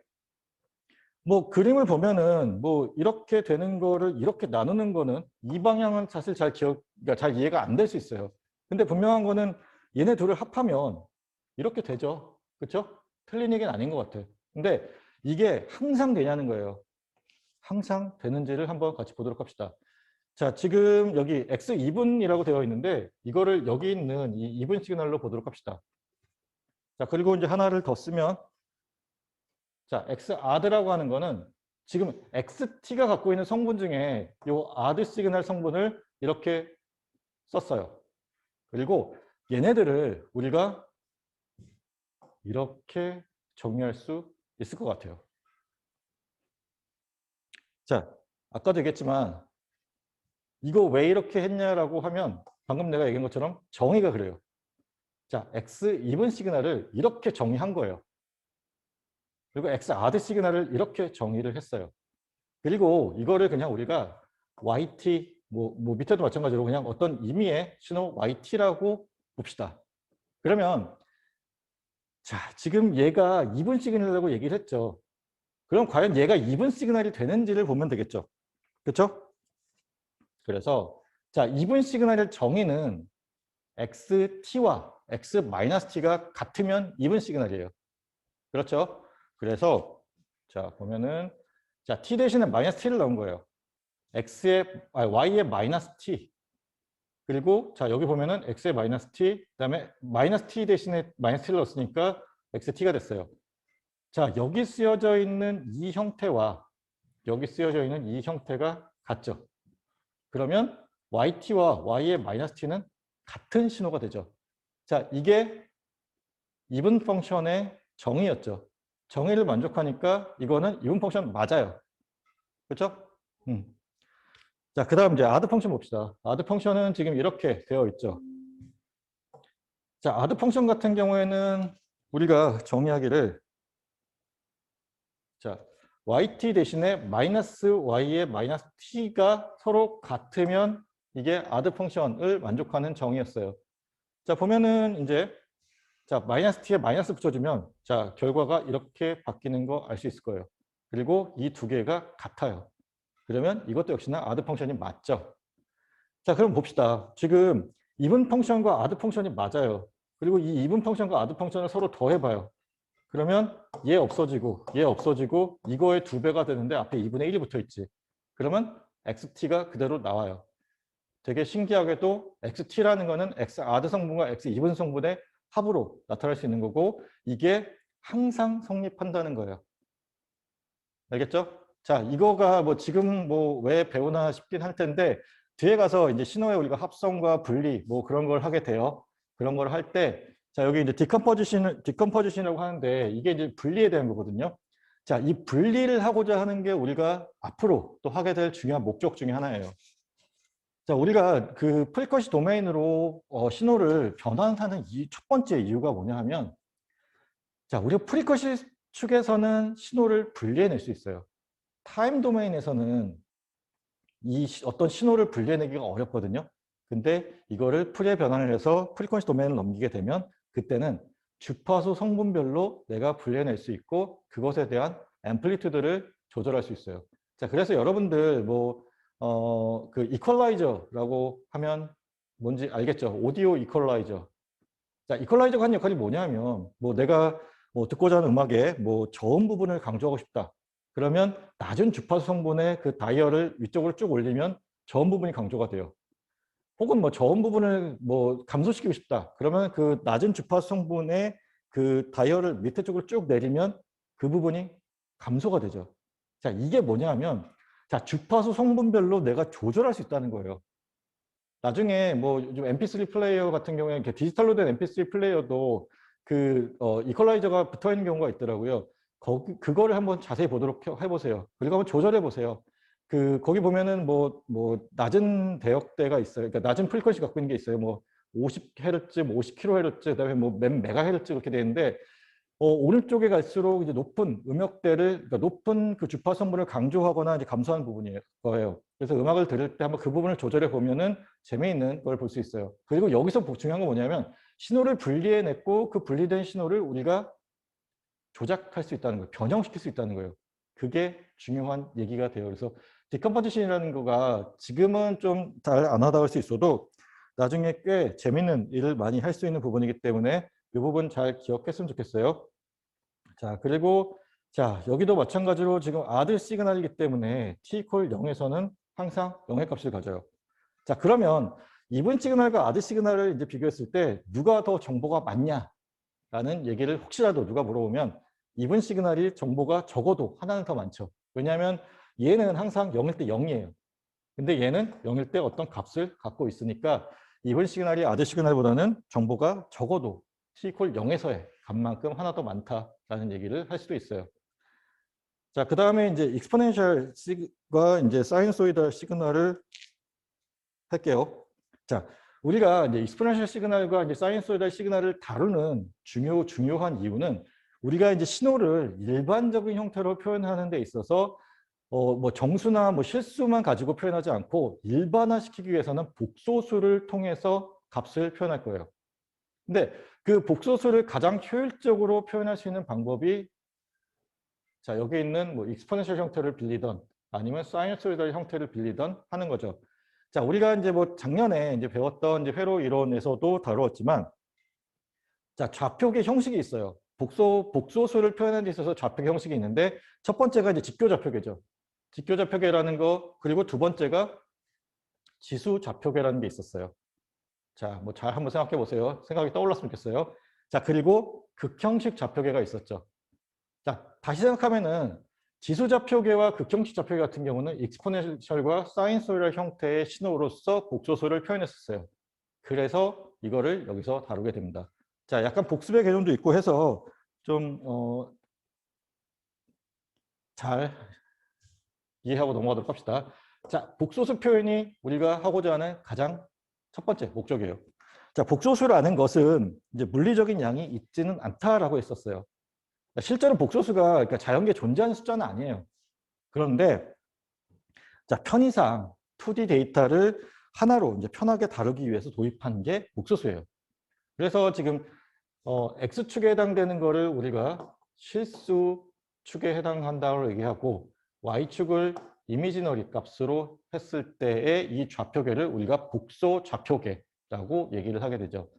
뭐 그림을 보면은 뭐 이렇게 되는 거를 이렇게 나누는 거는 이 방향은 사실 그러니까 잘 이해가 안 될 수 있어요. 근데 분명한 거는 얘네 둘을 합하면 이렇게 되죠. 그렇죠? 틀린 얘기는 아닌 것 같아요. 근데 이게 항상 되냐는 거예요. 항상 되는지를 한번 같이 보도록 합시다. 자, 지금 여기 x2분이라고 되어 있는데 이거를 여기 있는 이 2분 시그널로 보도록 합시다. 자, 그리고 이제 하나를 더 쓰면 자, xr드라고 하는 거는 지금 xt가 갖고 있는 성분 중에 이 r드 시그널 성분을 이렇게 썼어요. 그리고 얘네들을 우리가 이렇게 정리할 수 있을 것 같아요. 자, 아까도 얘기했지만 이거 왜 이렇게 했냐라고 하면 방금 내가 얘기한 것처럼 정의가 그래요. 자, x 이분 시그널을 이렇게 정의한 거예요. 그리고 xr드 시그널을 이렇게 정의를 했어요. 그리고 이거를 그냥 우리가 yt, 뭐 밑에도 마찬가지로 그냥 어떤 의미의 신호 yt라고 봅시다. 그러면 자, 지금 얘가 2분 시그널이라고 얘기를 했죠. 그럼 과연 얘가 2분 시그널이 되는지를 보면 되겠죠. 그렇죠? 그래서 자, 2분 시그널의 정의는 xt와 x-t가 같으면 2분 시그널이에요. 그렇죠? 그래서 자, 보면은 자, t 대신에 마이너스 t를 넣은 거예요. y의 마이너스 t. 그리고 자, 여기 보면은 x의 마이너스 t, 그다음에 마이너스 t 대신에 마이너스 t를 넣었으니까 xt가 됐어요. 자, 여기 쓰여져 있는 이 형태와 여기 쓰여져 있는 이 형태가 같죠. 그러면 yt와 y의 마이너스 t는 같은 신호가 되죠. 자, 이게 이분 펑션의 정의였죠. 정의를 만족하니까 이거는 이분 펑션 맞아요. 그렇죠? 자, 그 다음 이제 아드 펑션 봅시다. 아드 펑션은 지금 이렇게 되어 있죠. 자, 아드 펑션 같은 경우에는 우리가 정의하기를 자, yt 대신에 마이너스 y의 마이너스 t가 서로 같으면 이게 아드 펑션을 만족하는 정의였어요. 자, 보면은 이제 자, 마이너스 t에 마이너스 붙여주면 자, 결과가 이렇게 바뀌는 거 알 수 있을 거예요. 그리고 이 두 개가 같아요. 그러면 이것도 역시나 아드 펑션이 맞죠. 자, 그럼 봅시다. 지금 이분 펑션과 아드 펑션이 맞아요. 그리고 이 이분 펑션과 아드 펑션을 서로 더해봐요. 그러면 얘 없어지고 얘 없어지고 이거의 2배가 되는데 앞에 2분의 1이 붙어 있지. 그러면 xt가 그대로 나와요. 되게 신기하게도 xt라는 거는 x 아드 성분과 x 이분 성분의 합으로 나타날 수 있는 거고 이게 항상 성립한다는 거예요. 알겠죠? 자, 이거가 뭐 지금 뭐 왜 배우나 싶긴 할 텐데 뒤에 가서 이제 신호의 우리가 합성과 분리 뭐 그런 걸 하게 돼요. 그런 걸 할 때 자, 여기 이제 디컴포지션이라고 하는데 이게 이제 분리에 대한 거거든요. 자, 이 분리를 하고자 하는 게 우리가 앞으로 또 하게 될 중요한 목적 중에 하나예요. 자, 우리가 그 프리쿼시 도메인으로 신호를 변환하는 첫 번째 이유가 뭐냐 하면 자, 우리가 프리쿼시 축에서는 신호를 분리해낼 수 있어요. 타임 도메인에서는 이 어떤 신호를 분리해내기가 어렵거든요. 근데 이거를 프리에 변환을 해서 프리퀀시 도메인을 넘기게 되면 그때는 주파수 성분별로 내가 분리해낼 수 있고 그것에 대한 앰플리튜드를 조절할 수 있어요. 자, 그래서 여러분들 그 이퀄라이저라고 하면 뭔지 알겠죠? 오디오 이퀄라이저. 자, 이퀄라이저가 하는 역할이 뭐냐면 뭐 내가 뭐 듣고자 하는 음악의 뭐 저음 부분을 강조하고 싶다. 그러면 낮은 주파수 성분의 그 다이얼을 위쪽으로 쭉 올리면 저음 부분이 강조가 돼요. 혹은 뭐 저음 부분을 뭐 감소시키고 싶다. 그러면 그 낮은 주파수 성분의 그 다이얼을 밑에 쪽으로 쭉 내리면 그 부분이 감소가 되죠. 자, 이게 뭐냐면 자, 주파수 성분별로 내가 조절할 수 있다는 거예요. 나중에 뭐 요즘 MP3 플레이어 같은 경우에 이렇게 디지털로 된 MP3 플레이어도 그 이퀄라이저가 붙어 있는 경우가 있더라고요. 그거를 한번 자세히 보도록 해보세요. 그리고 한번 조절해 보세요. 거기 보면은 뭐 낮은 대역대가 있어요. 그러니까 낮은 프리퀀시 갖고 있는 게 있어요. 뭐 50Hz, 뭐 50kHz, 그다음에 뭐 몇 메가헤르츠 이렇게 되는데 오른쪽에 갈수록 이제 높은 음역대를, 그러니까 높은 그 주파 성분을 강조하거나 이제 감소하는 부분이에요. 거예요. 그래서 음악을 들을 때 한번 그 부분을 조절해 보면은 재미있는 걸 볼 수 있어요. 그리고 여기서 중요한 건 뭐냐면 신호를 분리해냈고 그 분리된 신호를 우리가 조작할 수 있다는 거예요. 변형시킬 수 있다는 거예요. 그게 중요한 얘기가 돼요. 그래서 디컴포지션이라는 거가 지금은 좀 잘 안 하다 할 수 있어도 나중에 꽤 재밌는 일을 많이 할 수 있는 부분이기 때문에 이 부분 잘 기억했으면 좋겠어요. 자, 그리고 자, 여기도 마찬가지로 지금 아들 시그널이기 때문에 t 이퀄 0에서는 항상 0의 값을 가져요. 자, 그러면 이분 시그널과 아들 시그널을 이제 비교했을 때 누가 더 정보가 많냐라는 얘기를 혹시라도 누가 물어보면 이분 시그널이 정보가 적어도 하나는 더 많죠. 왜냐하면 얘는 항상 0일 때 0이에요. 근데 얘는 0일 때 어떤 값을 갖고 있으니까 이분 시그널이 아들 시그널보다는 정보가 적어도 t 이퀄 0에서의 값만큼 하나 더 많다라는 얘기를 할 수도 있어요. 자, 그 다음에 이제 익스포넨셜과 이제 사이너소이달 시그널을 할게요. 자, 우리가 이제 익스포넨셜 시그널과 이제 사이너소이달 시그널을 다루는 중요한 이유는 우리가 이제 신호를 일반적인 형태로 표현하는 데 있어서 뭐 정수나 뭐 실수만 가지고 표현하지 않고 일반화시키기 위해서는 복소수를 통해서 값을 표현할 거예요. 근데 그 복소수를 가장 효율적으로 표현할 수 있는 방법이 자, 여기 있는 뭐 익스포넨셜 형태를 빌리던 아니면 사이너소이달 형태를 빌리던 하는 거죠. 자, 우리가 이제 뭐 작년에 이제 배웠던 이제 회로 이론에서도 다루었지만 자, 좌표계 형식이 있어요. 복소수를 표현하는 데 있어서 좌표계 형식이 있는데 첫 번째가 이제 직교 좌표계죠. 직교 좌표계라는 거, 그리고 두 번째가 지수 좌표계라는 게 있었어요. 자, 뭐 잘 한번 생각해 보세요. 생각이 떠올랐으면 좋겠어요. 자, 그리고 극형식 좌표계가 있었죠. 자, 다시 생각하면은 지수 좌표계와 극형식 좌표계 같은 경우는 익스포넨셜과 사이너소이달 형태의 신호로서 복소수를 표현했었어요. 그래서 이거를 여기서 다루게 됩니다. 자, 약간 복습의 개념도 있고 해서 좀 잘 이해하고 넘어가도록 합시다. 자, 복소수 표현이 우리가 하고자 하는 가장 첫 번째 목적이에요. 자, 복소수라는 것은 이제 물리적인 양이 있지는 않다라고 했었어요. 실제로 복소수가 그러니까 자연계에 존재하는 숫자는 아니에요. 그런데 자, 편의상 2D 데이터를 하나로 이제 편하게 다루기 위해서 도입한 게 복소수예요. 그래서 지금 X축에 해당되는 거를 우리가 실수축에 해당한다고 얘기하고 Y축을 이미지너리 값으로 했을 때의 이 좌표계를 우리가 복소 좌표계라고 얘기를 하게 되죠.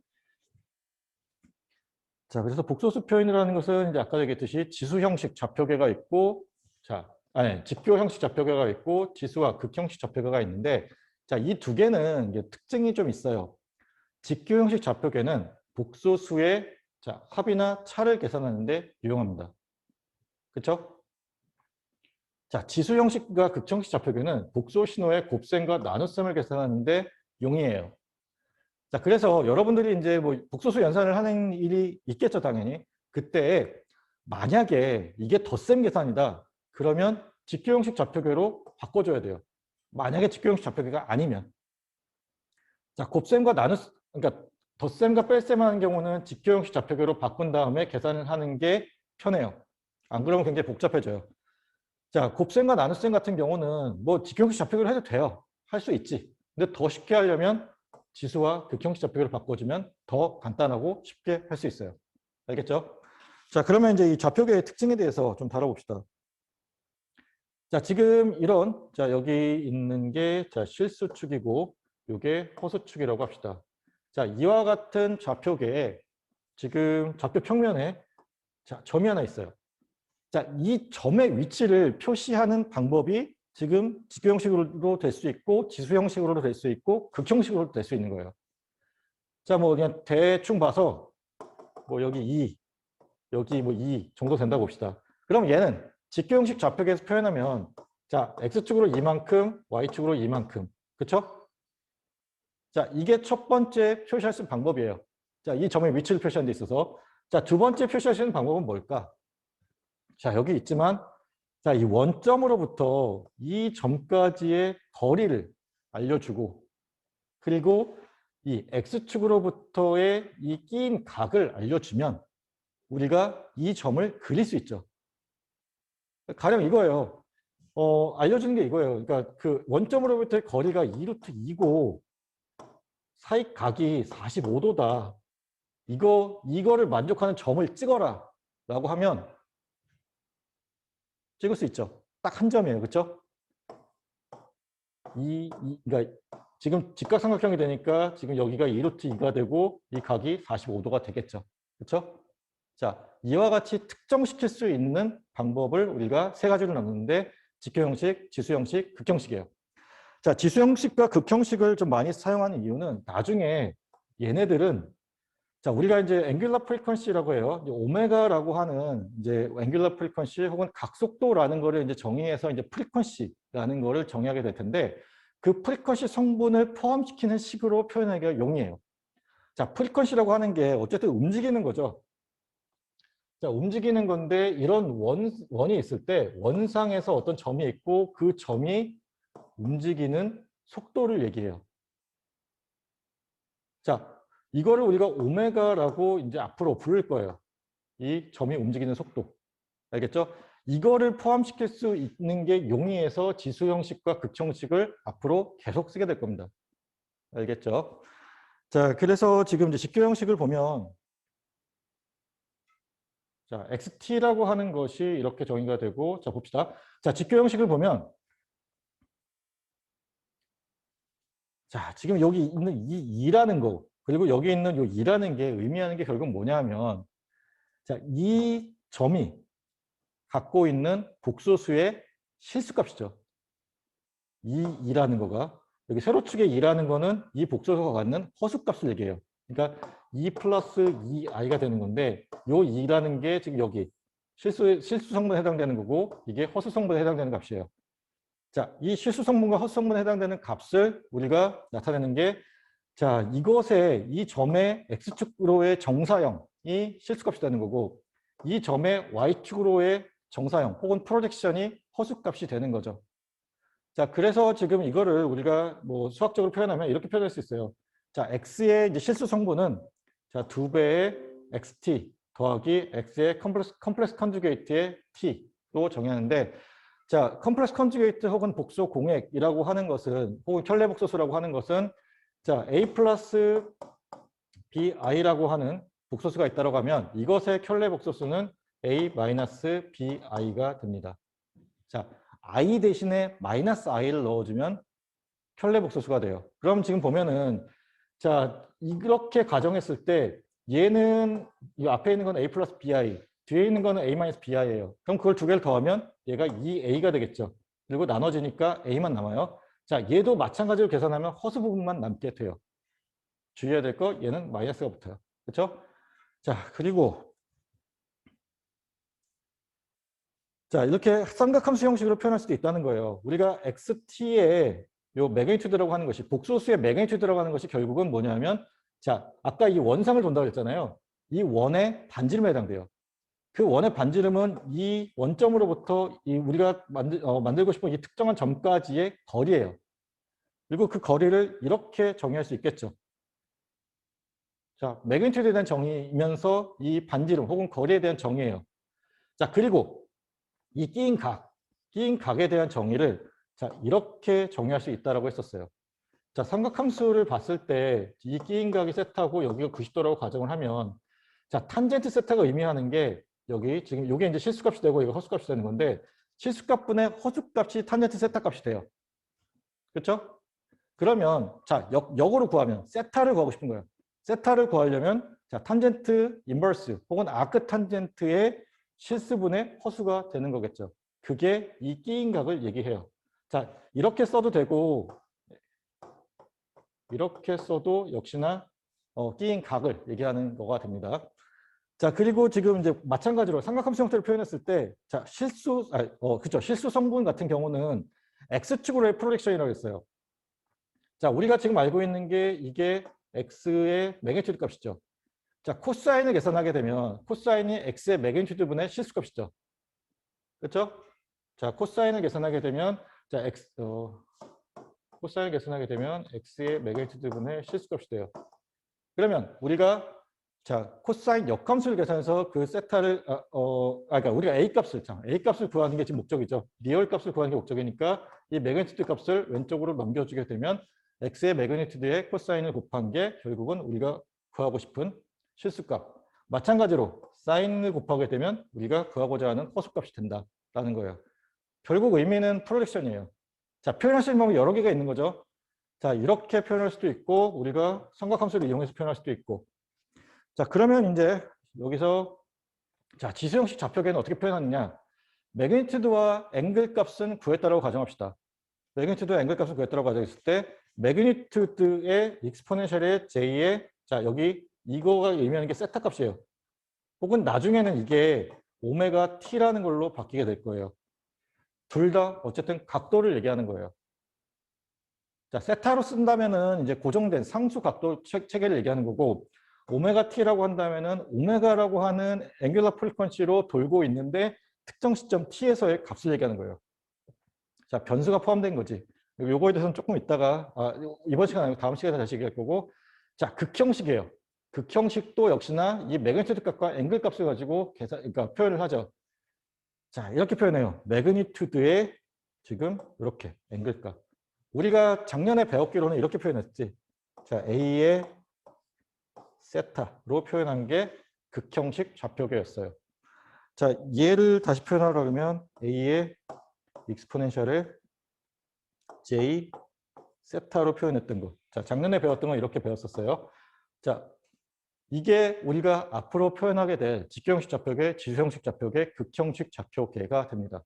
자, 그래서 복소수 표현이라는 것은 이제 아까 얘기했듯이 지수 형식 좌표계가 있고, 자, 아니, 직교 형식 좌표계가 있고, 지수와 극 형식 좌표계가 있는데, 자, 이 두 개는 이제 특징이 좀 있어요. 직교 형식 좌표계는 복소수의 자, 합이나 차를 계산하는데 유용합니다. 그렇죠? 자, 지수 형식과 극 형식 좌표계는 복소 신호의 곱셈과 나눗셈을 계산하는데 용이해요. 자, 그래서 여러분들이 이제 뭐 복소수 연산을 하는 일이 있겠죠, 당연히. 그때 만약에 이게 덧셈 계산이다. 그러면 직교 형식 좌표계로 바꿔줘야 돼요. 만약에 직교 형식 좌표계가 아니면. 자, 곱셈과 그러니까 덧셈과 뺄셈 하는 경우는 직교 형식 좌표계로 바꾼 다음에 계산을 하는 게 편해요. 안 그러면 굉장히 복잡해져요. 자, 곱셈과 나눗셈 같은 경우는 뭐 직교 형식 좌표계로 해도 돼요. 할 수 있지. 근데 더 쉽게 하려면 지수와 극형식 좌표계를 바꿔주면 더 간단하고 쉽게 할 수 있어요. 알겠죠? 자, 그러면 이제 이 좌표계의 특징에 대해서 좀 다뤄봅시다. 자, 지금 이런, 자, 여기 있는 게, 자, 실수축이고, 이게 허수축이라고 합시다. 자, 이와 같은 좌표계에 지금 좌표 평면에 자, 점이 하나 있어요. 자, 이 점의 위치를 표시하는 방법이 지금 직교 형식으로 될 수 있고, 지수 형식으로 될 수 있고, 극 형식으로 될 수 있는 거예요. 자, 뭐 그냥 대충 봐서 뭐 여기 2, 여기 뭐 2 정도 된다고 봅시다. 그럼 얘는 직교 형식 좌표계에서 표현하면 자, x축으로 이만큼, y축으로 이만큼. 그렇죠? 자, 이게 첫 번째 표시할 수 있는 방법이에요. 자, 이 점의 위치를 표시하는 데 있어서 자, 두 번째 표시할 수 있는 방법은 뭘까? 자, 여기 있지만 자, 이 원점으로부터 이 점까지의 거리를 알려주고 그리고 이 x축으로부터의 이 끼인 각을 알려주면 우리가 이 점을 그릴 수 있죠. 가령 이거예요. 알려주는 게 이거예요. 그러니까 그 원점으로부터의 거리가 2루트 2고 사익각이 45도다. 이거를 만족하는 점을 찍어라. 라고 하면 찍을 수 있죠. 딱 한 점이에요. 그렇죠? 그러니까 지금 직각삼각형이 되니까 지금 여기가 2루트 2가 되고 이 각이 45도가 되겠죠. 그렇죠? 자, 이와 같이 특정시킬 수 있는 방법을 우리가 세 가지로 나누는데 직교 형식, 지수 형식, 극 형식이에요. 자, 지수 형식과 극 형식을 좀 많이 사용하는 이유는 나중에 얘네들은 자, 우리가 이제 앵귤러 프리퀀시라고 해요. 이제 오메가라고 하는 이제 앵귤러 프리퀀시 혹은 각속도라는 거를 이제 정의해서 이제 프리퀀시라는 거를 정의하게 될 텐데 그 프리퀀시 성분을 포함시키는 식으로 표현하기가 용이해요. 자, 프리퀀시라고 하는 게 어쨌든 움직이는 거죠. 자, 움직이는 건데 이런 원이 있을 때 원상에서 어떤 점이 있고 그 점이 움직이는 속도를 얘기해요. 자, 이거를 우리가 오메가라고 이제 앞으로 부를 거예요. 이 점이 움직이는 속도. 알겠죠? 이거를 포함시킬 수 있는 게 용이해서 지수 형식과 극 형식을 앞으로 계속 쓰게 될 겁니다. 알겠죠? 자, 그래서 지금 이제 직교 형식을 보면 자, XT라고 하는 것이 이렇게 정의가 되고, 자, 봅시다. 자, 직교 형식을 보면, 자, 지금 여기 있는 이 2라는 거, 그리고 여기 있는 이 2라는 게 의미하는 게 결국 뭐냐면, 자, 이 점이 갖고 있는 복소수의 실수값이죠. 이 2라는 거가. 여기 세로축의 2라는 거는 이 복소수가 갖는 허수값을 얘기해요. 그러니까 2 플러스 2i가 되는 건데 요 2라는 게 지금 여기 실수 성분에 해당되는 거고 이게 허수 성분에 해당되는 값이에요. 자, 이 실수 성분과 허수 성분에 해당되는 값을 우리가 나타내는 게 자, 이것에 이 점의 x축으로의 정사형이 실수값이 되는 거고 이 점의 y축으로의 정사형 혹은 프로젝션이 허수값이 되는 거죠. 자, 그래서 지금 이거를 우리가 뭐 수학적으로 표현하면 이렇게 표현할 수 있어요. 자, x의 이제 실수 성분은 자, 2배의 xt 더하기 x의 컴플렉스 컨주게이트의 t로 정의하는데 자, 컴플렉스 컨주게이트 혹은 복소 공액이라고 하는 것은 혹은 켤레 복소수라고 하는 것은 자, a 플러스 bi라고 하는 복소수가 있다고 하면 이것의 켤레 복소수는 a 마이너스 bi가 됩니다. 자, i 대신에 마이너스 i를 넣어주면 켤레 복소수가 돼요. 그럼 지금 보면은 자, 이렇게 가정했을 때 얘는 이 앞에 있는 건 a 플러스 bi, 뒤에 있는 거는 a 마이너스 bi예요. 그럼 그걸 두 개를 더하면 얘가 2a가 되겠죠. 그리고 나눠지니까 a만 남아요. 자, 얘도 마찬가지로 계산하면 허수 부분만 남게 돼요. 주의해야 될 거 얘는 마이너스가 붙어요. 그렇죠? 자, 그리고 자, 이렇게 삼각함수 형식으로 표현할 수도 있다는 거예요. 우리가 xt의 요 매그니튜드라고 하는 것이 복소수의 매그니튜드라고 하는 것이 결국은 뭐냐면 자, 아까 이 원상을 본다고 했잖아요. 이 원의 반지름에 해당돼요. 그 원의 반지름은 이 원점으로부터 이 우리가 만들고 싶은 이 특정한 점까지의 거리예요. 그리고 그 거리를 이렇게 정의할 수 있겠죠. 자, 매그니튜드에 대한 정의이면서 이 반지름 혹은 거리에 대한 정의예요. 자, 그리고 이 끼인 각에 대한 정의를 자, 이렇게 정의할 수 있다라고 했었어요. 자, 삼각함수를 봤을 때 이 끼인 각이 세타고 여기가 90도라고 가정을 하면 자, 탄젠트 세타가 의미하는 게 여기 지금 이게 이제 실수값이 되고 이거 허수값이 되는 건데 실수값분의 허수값이 탄젠트 세타 값이 돼요. 그렇죠? 그러면 자, 역으로 구하면 세타를 구하고 싶은 거예요. 세타를 구하려면 자, 탄젠트 인버스 혹은 아크 탄젠트의 실수분의 허수가 되는 거겠죠. 그게 이 끼인 각을 얘기해요. 자, 이렇게 써도 되고 이렇게 써도 역시나 끼인 각을 얘기하는 거가 됩니다. 자, 그리고 지금 이제 마찬가지로 삼각함수 형태를 표현했을 때 자, 그렇죠. 실수 성분 같은 경우는 x축으로의 프로젝션이라고 했어요. 자, 우리가 지금 알고 있는 게 이게 x의 매그니튜드 값이죠. 자, 코사인을 계산하게 되면 코사인이 x의 매그니튜드 분의 실수값이죠. 그렇죠? 자, 코사인을 계산하게 되면 자, 코사인을 계산하게 되면 x의 매그니튜드 분의 실수값이 돼요. 그러면 우리가 자, 코사인 역함수를 계산해서 그 세타를 그러니까 우리가 a 값을 구하는 게 지금 목적이죠. 리얼 값을 구하는 게 목적이니까 이 매그니튜드 값을 왼쪽으로 넘겨주게 되면 x의 매그니튜드에 코사인을 곱한 게 결국은 우리가 구하고 싶은 실수값. 마찬가지로 사인을 곱하게 되면 우리가 구하고자 하는 허수값이 된다라는 거예요. 결국 의미는 프로젝션이에요. 자, 표현할 수 있는 방법이 여러 개가 있는 거죠. 자, 이렇게 표현할 수도 있고 우리가 삼각함수를 이용해서 표현할 수도 있고. 자, 그러면 이제 여기서 자, 지수형식 좌표계는 어떻게 표현하느냐? 매그니튜드와 앵글 값은 구했다라고 가정합시다. 매그니튜드와 앵글 값을 구했다라고 가정했을 때 매그니튜드의 익스포넨셜의 j의 자, 여기 이거가 의미하는 게 세타 값이에요. 혹은 나중에는 이게 오메가 t라는 걸로 바뀌게 될 거예요. 둘 다 어쨌든 각도를 얘기하는 거예요. 자, 세타로 쓴다면은 이제 고정된 상수 각도 체계를 얘기하는 거고 오메가 t라고 한다면은 오메가라고 하는 앵귤러 프리퀀시로 돌고 있는데 특정 시점 t에서의 값을 얘기하는 거예요. 자, 변수가 포함된 거지. 요거에 대해서는 조금 이따가 이번 시간 아니고 다음 시간에 다시 얘기할 거고 자, 극형식이에요. 극형식도 역시나 이 매그니튜드 값과 앵글 값을 가지고 그러니까 표현을 하죠. 자, 이렇게 표현해요. 매그니튜드의 지금 이렇게 앵글 값. 우리가 작년에 배웠기로는 이렇게 표현했지. 자, A의 세타로 표현한 게 극형식 좌표계였어요. 자, 얘를 다시 표현하려면 A의 익스포넨셜을 J 세타로 표현했던 거. 자, 작년에 배웠던 건 이렇게 배웠었어요. 자, 이게 우리가 앞으로 표현하게 될 직경식 좌표계, 지수형식 좌표계, 극형식 좌표계가 됩니다.